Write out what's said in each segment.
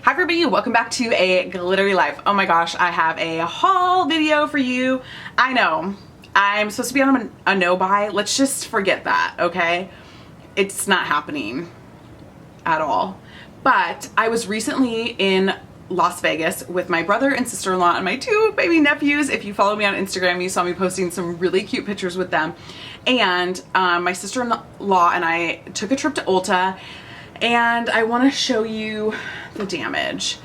Hi everybody, welcome back to a glittery life. Oh my gosh, I have a haul video for you. I know, I'm supposed to be on a no buy. Let's just forget that, okay? It's not happening at all. But I was recently in Las Vegas with my brother and sister-in-law and my two baby nephews. If you follow me on Instagram, you saw me posting some really cute pictures with them. And my sister-in-law and I took a trip to ULTA, and I want to show you the damage.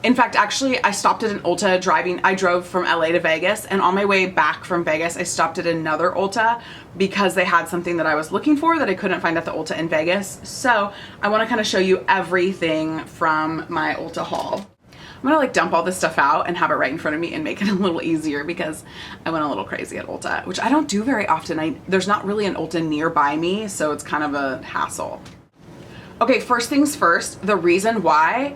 In fact, actually, I stopped at an ULTA driving. I drove from LA to Vegas, and on my way back from Vegas, I stopped at another ULTA because they had something that I was looking for that I couldn't find at the ULTA in Vegas. So I want to kind of show you everything from my ULTA haul. I'm gonna like dump all this stuff out and have it right in front of me and make it a little easier because I went a little crazy at ULTA, which I don't do very often. There's not really an ULTA nearby me, so it's kind of a hassle. Okay, first things first, the reason why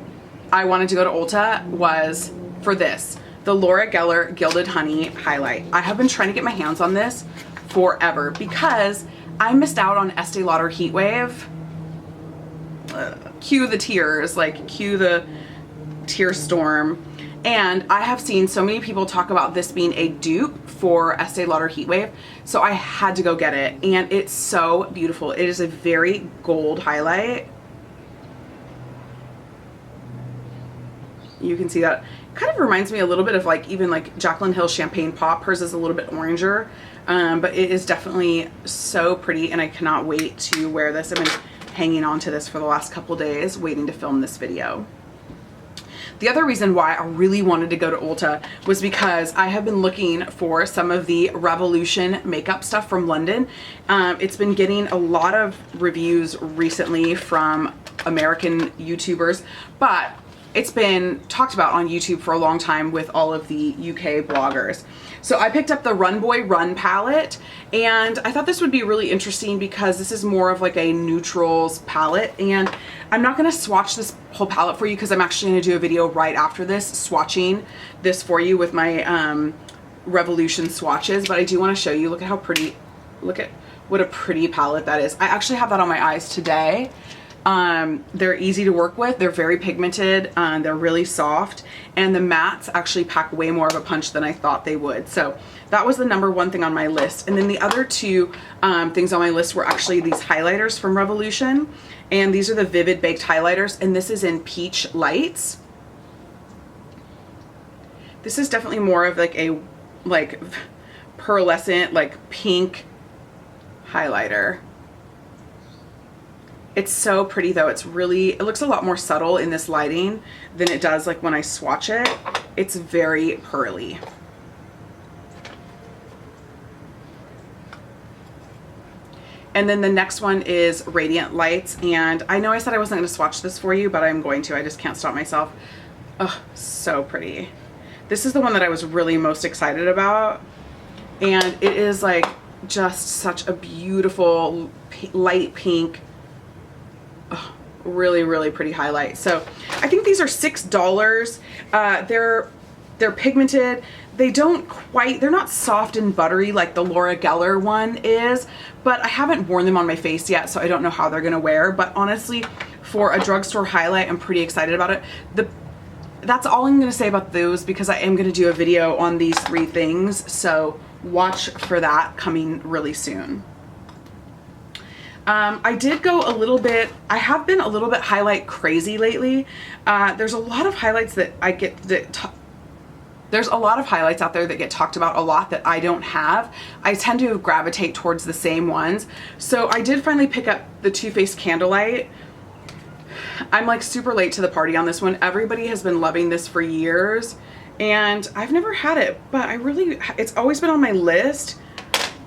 I wanted to go to ULTA was for this, the Laura Geller Gilded Honey highlight. I have been trying to get my hands on this forever because I missed out on Estee Lauder Heat Wave. Cue the tears, like cue the tear storm. And I have seen so many people talk about this being a dupe for Estee Lauder Heat Wave, so I had to go get it, and it's so beautiful. It is a very gold highlight. You can see that. Kind of reminds me a little bit of like even like Jaclyn Hill Champagne Pop. Hers is a little bit oranger, but it is definitely so pretty, and I cannot wait to wear this. I've been hanging on to this for the last couple days, waiting to film this video. The other reason why I really wanted to go to ULTA was because I have been looking for some of the Revolution makeup stuff from London. It's been getting a lot of reviews recently from American YouTubers, but it's been talked about on YouTube for a long time with all of the UK bloggers. So I picked up the Run Boy Run palette, and I thought this would be really interesting because this is more of like a neutrals palette, and I'm not going to swatch this whole palette for you because I'm actually going to do a video right after this swatching this for you with my Revolution swatches, but I do want to show you. Look at how pretty, look at what a pretty palette that is. I actually have that on my eyes today. They're easy to work with, they're very pigmented, they're really soft, and the mattes actually pack way more of a punch than I thought they would. So that was the #1 thing on my list. And then the other two things on my list were actually these highlighters from Revolution, and these are the Vivid Baked highlighters, and this is in Peach Lights. This is definitely more of like a pearlescent, like pink highlighter. It's so pretty though. It's really, it looks a lot more subtle in this lighting than it does like when I swatch it. It's very pearly. And then the next one is Radiant Lights, and I know I said I wasn't going to swatch this for you, but I'm going to. I just can't stop myself. Oh, so pretty. This is the one that I was really most excited about, and it is like just such a beautiful light pink. Oh, really, really pretty highlight. So I think these are $6. They're pigmented. They don't quite, they're not soft and buttery like the Laura Geller one is, but I haven't worn them on my face yet, so I don't know how they're gonna wear. But honestly, for a drugstore highlight, I'm pretty excited about it. That's all I'm gonna say about those because I am gonna do a video on these 3 things, so watch for that coming really soon. I did go a little bit, I have been a little bit highlight crazy lately. There's a lot of highlights that I get there's a lot of highlights out there that get talked about a lot that I don't have. I tend to gravitate towards the same ones. So I did finally pick up the Too Faced Candlelight. I'm like super late to the party on this one. Everybody has been loving this for years, and I've never had it, but it's always been on my list.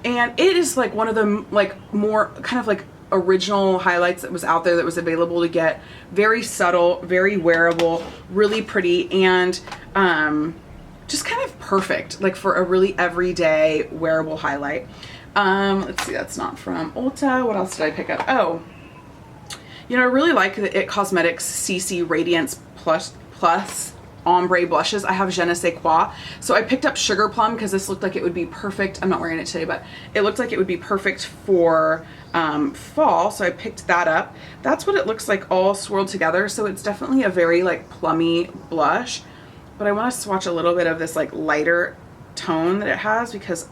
And it is like one of the like more kind of like original highlights that was out there that was available to get. Very subtle, very wearable, really pretty, and just kind of perfect like for a really everyday wearable highlight. Let's see, that's not from ULTA. What else did I pick up? Oh, you know, I really like the IT Cosmetics CC Radiance Plus ombre blushes. I have Je ne sais quoi. So I picked up Sugar Plum because this looked like it would be perfect. I'm not wearing it today, but it looked like it would be perfect for fall. So I picked that up. That's what it looks like all swirled together. So it's definitely a very like plummy blush, but I want to swatch a little bit of this like lighter tone that it has, because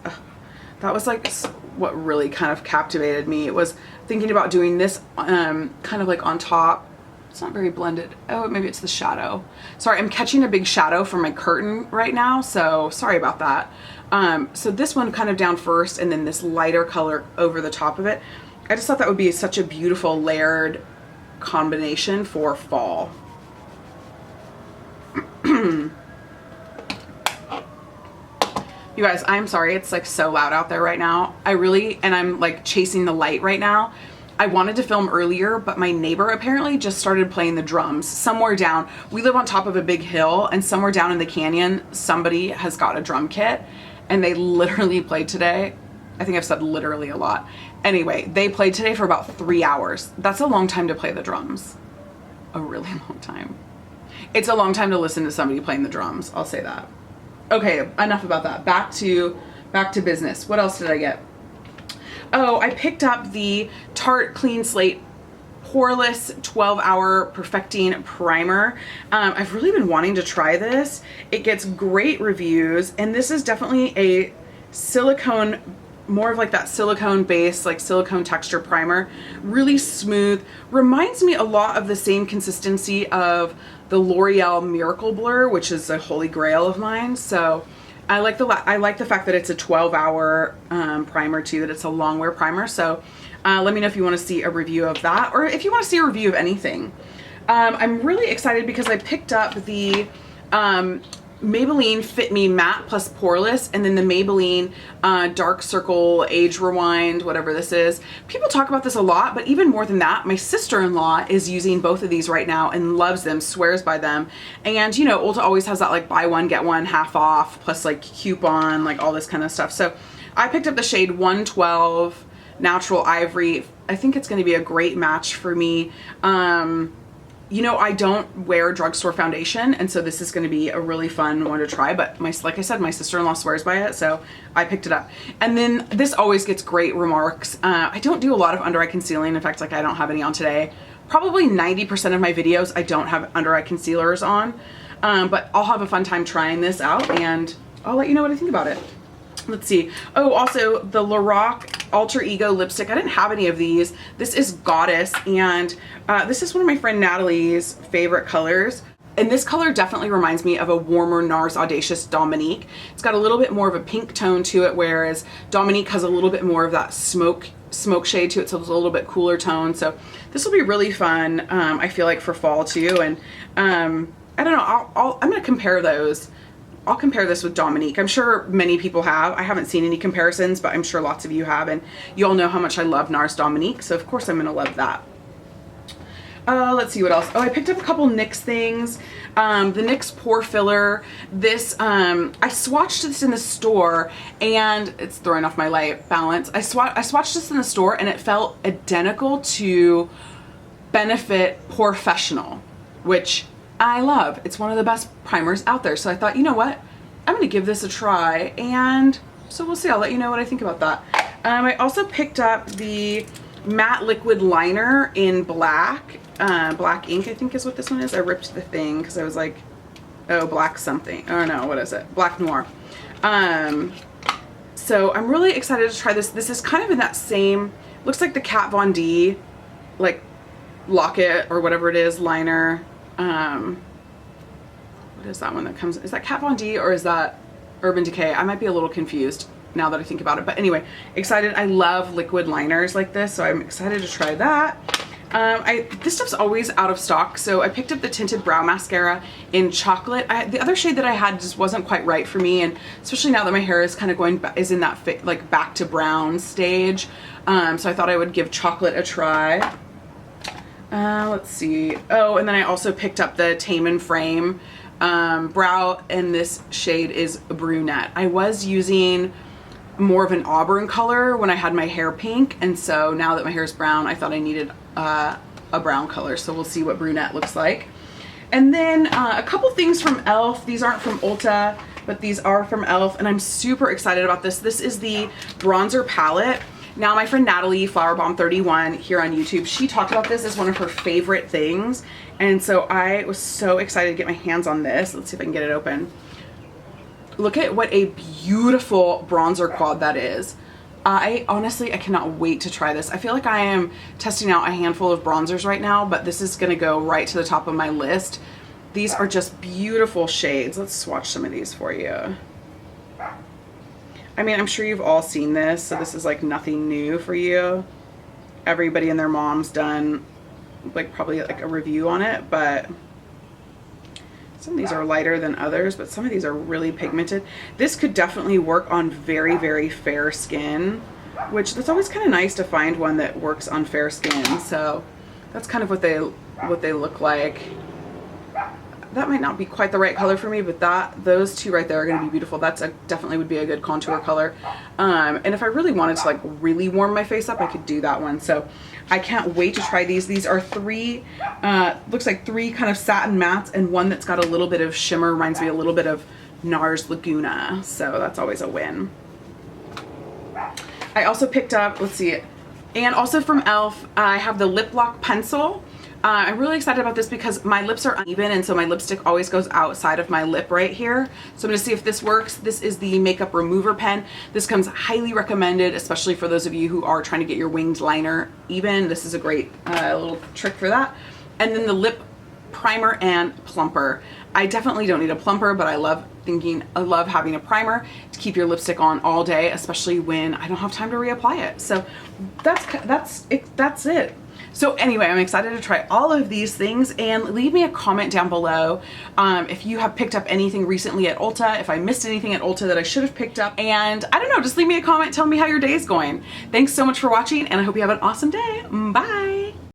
that was like what really kind of captivated me. It was thinking about doing this kind of like on top. It's not very blended. Oh, maybe it's the shadow. Sorry, I'm catching a big shadow from my curtain right now, so sorry about that. So this one kind of down first, and then this lighter color over the top of it. I just thought that would be such a beautiful layered combination for fall. You guys, I'm sorry, it's like so loud out there right now. And I'm like chasing the light right now. I wanted to film earlier, but my neighbor apparently just started playing the drums somewhere down. We live on top of a big hill, and somewhere down in the canyon, somebody has got a drum kit, and they literally played today. I think I've said literally a lot. Anyway, they played today for about 3 hours. That's a long time to play the drums. A really long time. It's a long time to listen to somebody playing the drums. I'll say that. Okay, enough about that. Back to business. What else did I get? Oh, I picked up the Tarte Clean Slate Poreless 12-Hour Perfecting Primer. I've really been wanting to try this. It gets great reviews, and this is definitely a silicone, more of like that silicone base, like silicone texture primer. Really smooth. Reminds me a lot of the same consistency of the L'Oreal Miracle Blur, which is a holy grail of mine. So I like the fact that it's a 12-hour primer too, that it's a long wear primer. So let me know if you want to see a review of that, or if you want to see a review of anything. I'm really excited because I picked up the Maybelline Fit Me Matte Plus Poreless, and then the Maybelline Dark Circle Age Rewind, whatever this is. People talk about this a lot, but even more than that, my sister-in-law is using both of these right now and loves them, swears by them. And you know, Ulta always has that like buy one, get one half off, plus like coupon, like all this kind of stuff. So I picked up the shade 112 Natural Ivory. I think it's going to be a great match for me. You know, I don't wear drugstore foundation, and so this is going to be a really fun one to try, but like I said, my sister-in-law swears by it, so I picked it up. And then this always gets great remarks. I don't do a lot of under eye concealing. In fact, like I don't have any on today. Probably 90% of my videos I don't have under eye concealers on, but I'll have a fun time trying this out, and I'll let you know what I think about it. Let's see. Oh, also the Lorac Alter Ego lipstick. I didn't have any of these. This is Goddess, and this is one of my friend Natalie's favorite colors. And this color definitely reminds me of a warmer NARS Audacious Dominique. It's got a little bit more of a pink tone to it, whereas Dominique has a little bit more of that smoke shade to it, so it's a little bit cooler tone. So this will be really fun, I feel like, for fall too. And I don't know, I'm going to compare those. I'll compare this with Dominique. I'm sure many people have. I haven't seen any comparisons, but I'm sure lots of you have, and you all know how much I love NARS Dominique, so of course I'm gonna love that. Let's see what else. Oh, I picked up a couple NYX things. The NYX Pore Filler. This, I swatched this in the store, and it's throwing off my light balance. I swatched this in the store, and it felt identical to Benefit Porefessional, which I love. It's one of the best primers out there. So I thought, you know what? I'm going to give this a try, and so we'll see. I'll let you know what I think about that. I also picked up the matte liquid liner in black. Black ink, I think is what this one is. I ripped the thing because I was like, oh, black something. Oh no, what is it? Black Noir. So I'm really excited to try this. This is kind of in that same, looks like the Kat Von D, like Locket or whatever it is, liner. What is that one that comes? Is that Kat Von D or is that Urban Decay? I might be a little confused now that I think about it. But anyway, excited. I love liquid liners like this, so I'm excited to try that. This stuff's always out of stock, so I picked up the Tinted Brow Mascara in Chocolate. The other shade that I had just wasn't quite right for me, and especially now that my hair is kind of is in that like back to brown stage. So I thought I would give Chocolate a try. Let's see. Oh, and then I also picked up the Tame and Frame brow, and this shade is Brunette. I was using more of an auburn color when I had my hair pink, and so now that my hair is brown, I thought I needed a brown color, so we'll see what Brunette looks like. And then a couple things from e.l.f. These aren't from Ulta, but these are from e.l.f. and I'm super excited about this. This is the bronzer palette. Now my friend Natalie, Flowerbomb31 here on YouTube, she talked about this as one of her favorite things. And so I was so excited to get my hands on this. Let's see if I can get it open. Look at what a beautiful bronzer quad that is. I cannot wait to try this. I feel like I am testing out a handful of bronzers right now, but this is gonna go right to the top of my list. These are just beautiful shades. Let's swatch some of these for you. I mean, I'm sure you've all seen this, so this is like nothing new for you. Everybody and their mom's done like probably like a review on it, but some of these are lighter than others, but some of these are really pigmented. This could definitely work on very, very fair skin, which that's always kind of nice to find one that works on fair skin. So that's kind of what they look like. That might not be quite the right color for me, but those two right there are going to be beautiful. That's definitely would be a good contour color. And if I really wanted to like really warm my face up, I could do that one. So I can't wait to try these. These are three, looks like three kind of satin mattes and one that's got a little bit of shimmer, reminds me a little bit of NARS Laguna. So that's always a win. I also picked up, let's see, and also from e.l.f. I have the Lip Lock Pencil. I'm really excited about this because my lips are uneven and so my lipstick always goes outside of my lip right here. So I'm going to see if this works. This is the makeup remover pen. This comes highly recommended, especially for those of you who are trying to get your winged liner even. This is a great little trick for that. And then the lip primer and plumper. I definitely don't need a plumper, but I love having a primer to keep your lipstick on all day, especially when I don't have time to reapply it. So that's it. So anyway, I'm excited to try all of these things, and leave me a comment down below if you have picked up anything recently at Ulta, if I missed anything at Ulta that I should have picked up, and I don't know, just leave me a comment, tell me how your day is going. Thanks so much for watching, and I hope you have an awesome day. Bye!